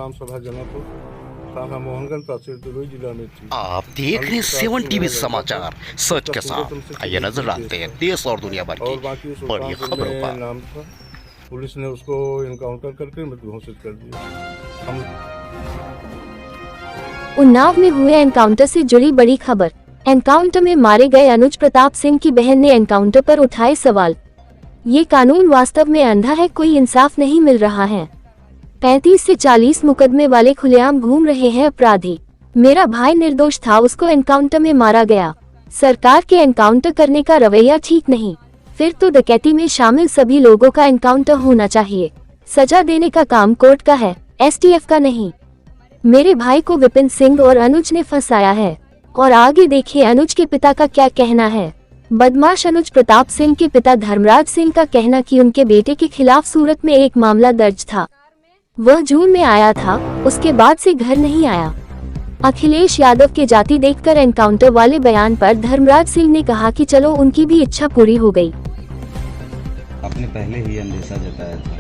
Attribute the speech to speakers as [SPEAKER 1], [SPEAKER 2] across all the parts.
[SPEAKER 1] ग्राम सभा जनापुर, थाना मोहनगंज, तहसील तुरई, जिला में थी।
[SPEAKER 2] आप देख रहे हैं 7 टीवी समाचार, सच के साथ। आइए नजर डालते हैं देश और दुनिया भर
[SPEAKER 1] और
[SPEAKER 2] की
[SPEAKER 1] बाकी
[SPEAKER 2] बड़ी खबरों
[SPEAKER 1] में
[SPEAKER 2] पर।
[SPEAKER 1] नाम था, पुलिस ने उसको इनकाउंटर करके मृत घोषित कर दिया। हम
[SPEAKER 3] उन्नाव में हुए एनकाउंटर से जुड़ी बड़ी खबर। एनकाउंटर में मारे गए अनुज प्रताप सिंह की बहन ने एनकाउंटर पर उठाए सवाल। ये कानून वास्तव में अंधा है, कोई इंसाफ नहीं मिल रहा है। 35 से 40 मुकदमे वाले खुलेआम घूम रहे हैं अपराधी। मेरा भाई निर्दोष था, उसको एनकाउंटर में मारा गया। सरकार के एनकाउंटर करने का रवैया ठीक नहीं। फिर तो डकैती में शामिल सभी लोगों का एनकाउंटर होना चाहिए। सजा देने का काम कोर्ट का है, एसटीएफ का नहीं। मेरे भाई को विपिन सिंह और अनुज ने फंसाया है। और आगे देखिए अनुज के पिता का क्या कहना है। बदमाश अनुज प्रताप सिंह के पिता धर्मराज सिंह का कहना कि उनके बेटे के खिलाफ सूरत में एक मामला दर्ज था। वह जून में आया था, उसके बाद से घर नहीं आया। अखिलेश यादव के जाति देखकर एनकाउंटर वाले बयान पर धर्मराज सिंह ने कहा कि चलो उनकी भी इच्छा पूरी हो गई।
[SPEAKER 4] आपने पहले ही अंदेशा जताया था,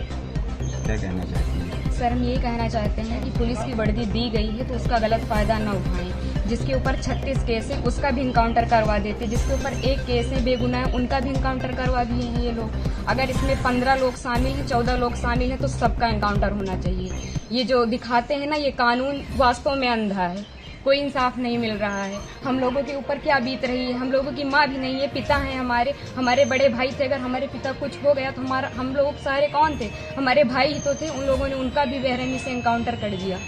[SPEAKER 4] क्या कहना चाहती हैं?
[SPEAKER 5] सर, हम यही कहना चाहते हैं कि पुलिस की वर्दी दी गई है तो उसका गलत फायदा न उठाएं। जिसके ऊपर 36 केस है उसका भी इनकाउंटर करवा देते, जिसके ऊपर एक केस है बेगुनाह उनका भी इनकाउंटर करवा दिए हैं ये लोग। अगर इसमें 15 लोग शामिल हैं, 14 लोग शामिल हैं तो सबका इनकाउंटर होना चाहिए। ये जो दिखाते हैं ना, ये कानून वास्तव में अंधा है, कोई इंसाफ नहीं मिल रहा है। हम लोगों के ऊपर क्या बीत रही है, हम लोगों की माँ भी नहीं है, पिता हैं हमारे बड़े भाई थे। अगर हमारे पिता कुछ हो गया तो हम लोग सारे कौन थे? हमारे भाई ही तो थे। उन लोगों ने उनका भी बेरहमी से इनकाउंटर कर दिया।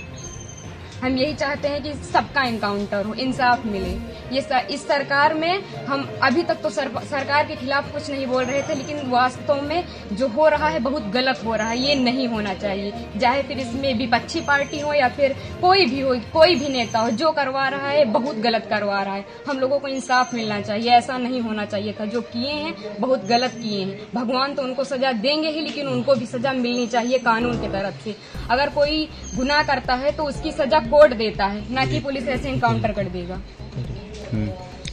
[SPEAKER 5] हम यही चाहते हैं कि सबका इनकाउंटर हो, इंसाफ मिले। इस सरकार में हम अभी तक तो सरकार के खिलाफ कुछ नहीं बोल रहे थे, लेकिन वास्तव में जो हो रहा है बहुत गलत हो रहा है। ये नहीं होना चाहिए, चाहे फिर इसमें विपक्षी पार्टी हो या फिर कोई भी हो, कोई भी नेता हो, जो करवा रहा है बहुत गलत करवा रहा है। हम लोगों को इंसाफ मिलना चाहिए, ऐसा नहीं होना चाहिए था। जो किए हैं बहुत गलत किए हैं। भगवान तो उनको सजा देंगे ही, लेकिन उनको भी सजा मिलनी चाहिए कानून की तरफ से। अगर कोई गुनाह करता है तो उसकी सजा कोर्ट देता है, ना कि पुलिस ऐसे इनकाउंटर कर देगा।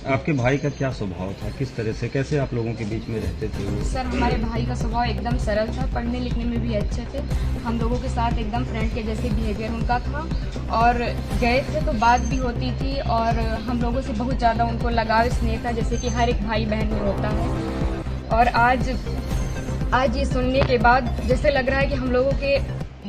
[SPEAKER 4] आपके भाई का क्या स्वभाव था, किस तरह से, कैसे आप लोगों के बीच में रहते थे वो?
[SPEAKER 5] सर, हमारे भाई का स्वभाव एकदम सरल था, पढ़ने लिखने में भी अच्छे थे। हम लोगों के साथ एकदम फ्रेंड के जैसे बिहेवियर उनका था, और गए थे तो बात भी होती थी, और हम लोगों से बहुत ज़्यादा उनको लगाव स्नेह था, जैसे कि हर एक भाई बहन में होता है। और आज ये सुनने के बाद जैसे लग रहा है कि हम लोगों के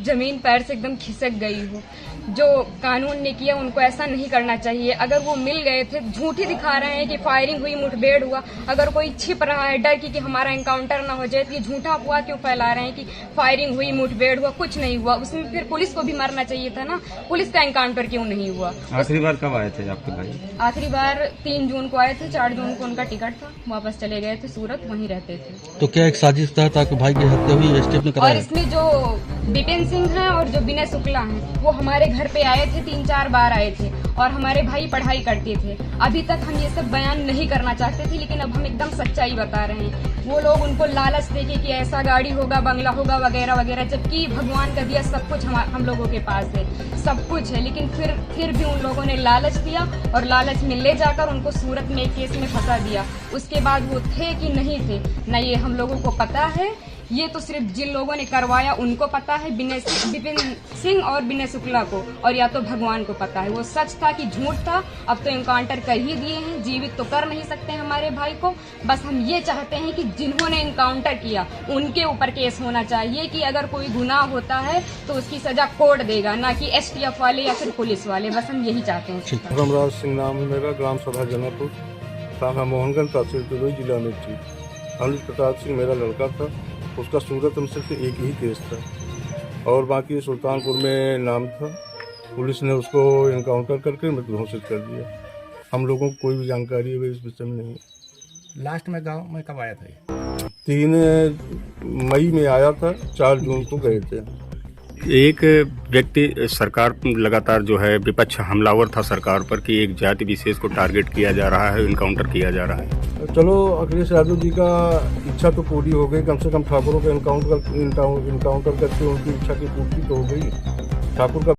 [SPEAKER 5] जमीन पैर से एकदम खिसक गई हो। जो कानून ने किया उनको ऐसा नहीं करना चाहिए। अगर वो मिल गए थे, झूठी दिखा रहे हैं कि फायरिंग हुई, मुठभेड़ हुआ। अगर कोई छिप रहा है डर की कि हमारा एनकाउंटर ना हो जाए, तो ये झूठा अफवाह क्यों फैला रहे हैं कि फायरिंग हुई, मुठभेड़ हुआ? कुछ नहीं हुआ। उसमें फिर पुलिस को भी मरना चाहिए था ना, पुलिस का एनकाउंटर क्यों नहीं हुआ?
[SPEAKER 4] आखिरी बार कब आए थे आपके भाई?
[SPEAKER 5] आखिरी बार 3 जून को आए थे, 4 जून को उनका टिकट था, वापस चले गए थे सूरत, वहीं रहते थे।
[SPEAKER 6] तो क्या एक साजिश था ताकि भाई की हत्या हुई, एसटीएफ ने
[SPEAKER 5] और
[SPEAKER 6] कराया?
[SPEAKER 5] इसमें जो विपिन सिंह हैं और जो विनय शुक्ला हैं, वो हमारे घर पे आए थे, 3-4 बार आए थे, और हमारे भाई पढ़ाई करते थे। अभी तक हम ये सब बयान नहीं करना चाहते थे, लेकिन अब हम एकदम सच्चाई बता रहे हैं। वो लोग उनको लालच देके कि ऐसा गाड़ी होगा, बंगला होगा, वगैरह वगैरह, जबकि भगवान का दिया सब कुछ हम लोगों के पास है, सब कुछ है। लेकिन फिर भी उन लोगों ने लालच दिया, और लालच में ले जाकर उनको सूरत में एक केस में फंसा दिया। उसके बाद वो थे कि नहीं थे न ये हम लोगों को पता है। ये तो सिर्फ जिन लोगों ने करवाया उनको पता है, विपिन सिंह और विनय शुक्ला को, और या तो भगवान को पता है वो सच था कि झूठ था। अब तो इनकाउंटर कर ही दिए हैं, जीवित तो कर नहीं सकते हमारे भाई को। बस हम ये चाहते हैं कि जिन्होंने इनकाउंटर किया उनके ऊपर केस होना चाहिए, कि अगर कोई गुनाह होता है तो उसकी सजा कोर्ट देगा, ना कि एसटीएफ वाले या फिर पुलिस वाले। बस हम यही चाहते हैं।
[SPEAKER 1] धर्मराज सिंह नाम है मेरा, ग्राम सभा जनापुर, थाना मोहनगंज, तहसील तुरई, जिला में थी। अनुज प्रताप सिंह मेरा लड़का था, उसका सूरत में सिर्फ एक ही केस था, और बाकी सुल्तानपुर में नाम था। पुलिस ने उसको इनकाउंटर करके मृत घोषित कर दिया। हम लोगों को कोई भी जानकारी है इस विषय में नहीं।
[SPEAKER 7] लास्ट में गांव में कब आया था ये?
[SPEAKER 1] 3 मई में आया था, 4 जून को गए थे।
[SPEAKER 8] एक व्यक्ति सरकार लगातार जो है विपक्ष हमलावर था सरकार पर कि एक जाति विशेष को टारगेट किया जा रहा है, इनकाउंटर किया जा रहा है।
[SPEAKER 1] चलो अखिलेश यादव जी का इच्छा तो पूरी हो गई, कम से कम ठाकुरों का इनकाउंटर करके उनकी इच्छा की पूर्ति तो हो गई। ठाकुर का